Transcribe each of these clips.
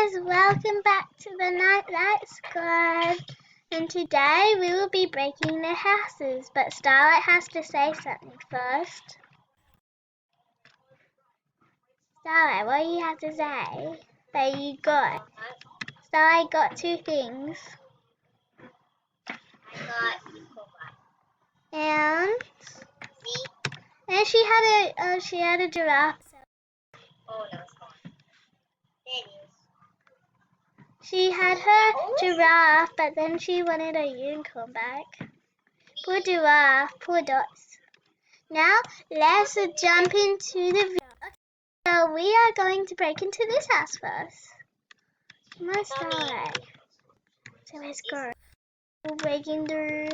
guys, welcome back to the Night Squad. And today we will be breaking the houses, but Starlight has to say something first. Starlight, what do you have to say that you got? Starlight got two things. And she had a giraffe. Oh no, it's gone. There it is. She had her giraffe, but then she wanted a unicorn back. Poor giraffe, poor dots. Now let's jump into the video. So we are going to break into this house first. Come on, Starlight. So let's go. We'll break into.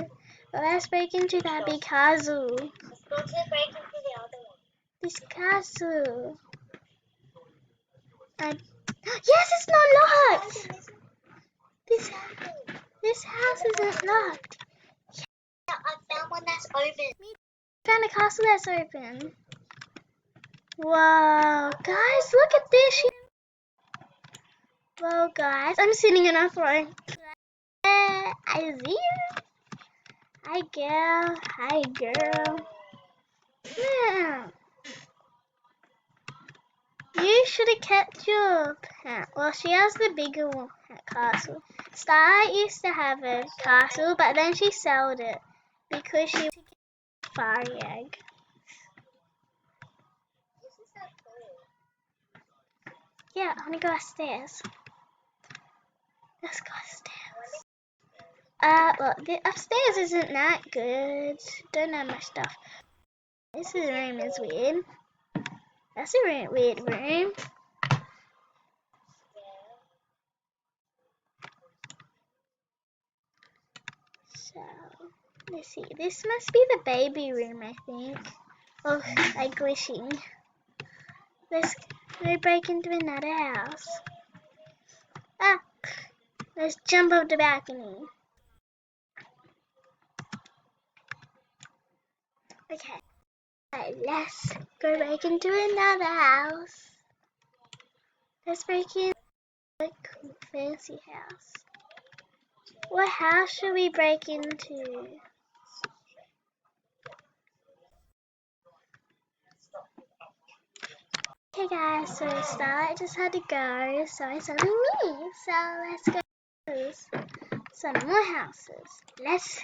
Let's break into that big castle. Let's go to break into the other one. This castle. Yes, it's not locked. This house isn't locked. Yeah, I found one that's open. Found a castle that's open. Whoa, guys, look at this. Whoa, guys, I'm sitting in a throne. I see you. Hi, girl. Hi, girl. Yeah. You should have kept your pet. Well, she has the bigger one castle. Starlight used to have a castle, but then she sold it because she wanted to get a fairy egg. This is so cool. Yeah, I want to go upstairs. Let's go upstairs. Well, the upstairs isn't that good. Don't have much stuff. This room is weird. That's a weird room. So, let's see. This must be the baby room, I think. Oh, I'm glitching. Let's break into another house. Ah! Let's jump up the balcony. Okay. Right, let's go break into another house. Let's break in a fancy house. What house should we break into? Okay guys, so Starlight just had to go, so it's only me. So let's go to some more houses. Let's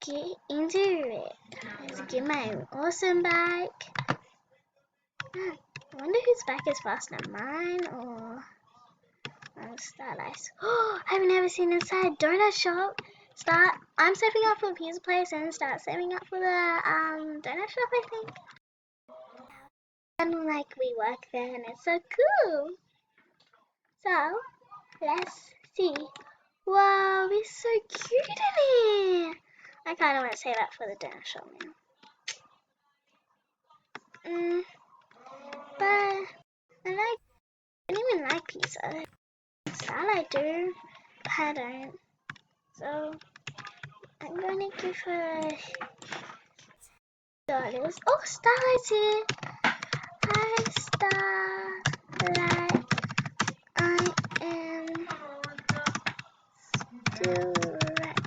get into it. Let's get my awesome bike. I wonder whose bike is faster, mine or Starlight's. Oh, I've never seen inside donut shop. I'm saving up for a pizza place and start saving up for the donut shop, I think. And like we work there and it's so cool. So let's see. Wow, it's so cute in here. I kind of want to save up for the donut shop now. But I don't even like pizza. Starlight do, but I don't. So I'm gonna give her $10. Oh, Starlight's here. Hi, Starlight. I am direct.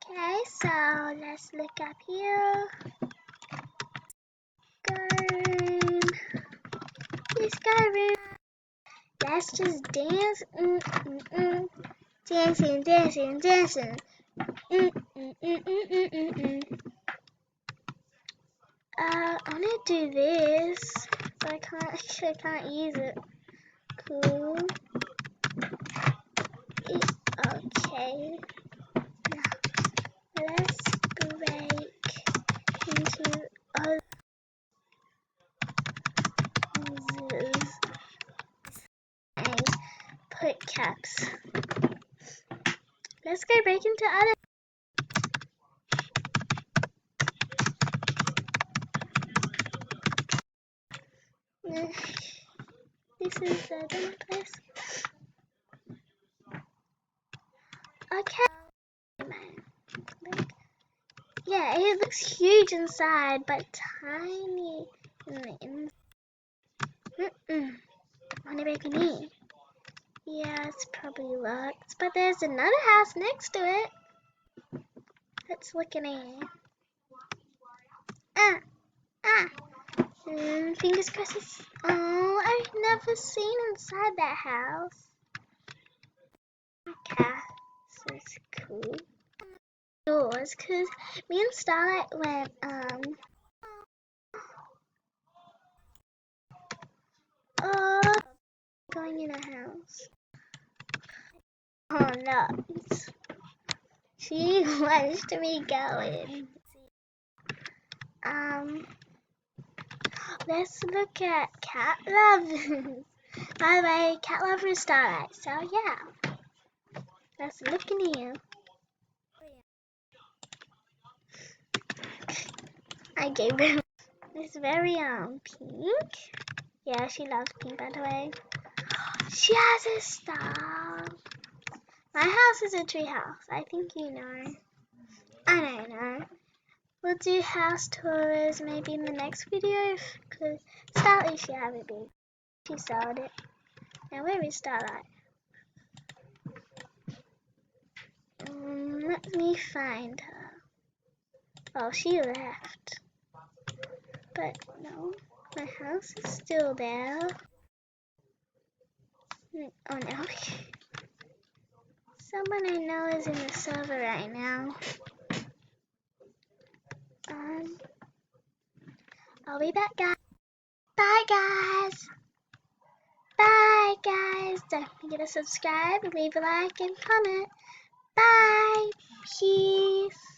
Okay, so let's look up here. Room. This guy room. Let's just dance. Dancing, dancing, dancing. I wanna do this, but I can't use it. Cool. Okay. Now let's break into others and put caps. Let's go break into other. This is the demo place. Okay. Yeah, it looks huge inside, but tiny in the inside. Wanna break in here? house probably works, but there's another house next to it. Let's look in here. Fingers crossed. Oh, I've never seen inside that house. Okay, this is cool. Doors, cause me and Starlight went going in a house. Oh no, she wants to be going. Let's look at cat lovers. By the way, cat lover is Starlight. So yeah, let's look in here. I gave her. It's very pink. Yeah, she loves pink, by the way. She has a star. My house is a tree house. I think you know. I don't know. We'll do house tours maybe in the next video because Starlight should have it big. She sold it. Now where is Starlight? Let me find her. Oh, she left. But no, my house is still there. Oh no. Someone I know is in the server right now. I'll be back, guys. Bye, guys. Bye, guys. Don't forget to subscribe, leave a like, and comment. Bye. Peace.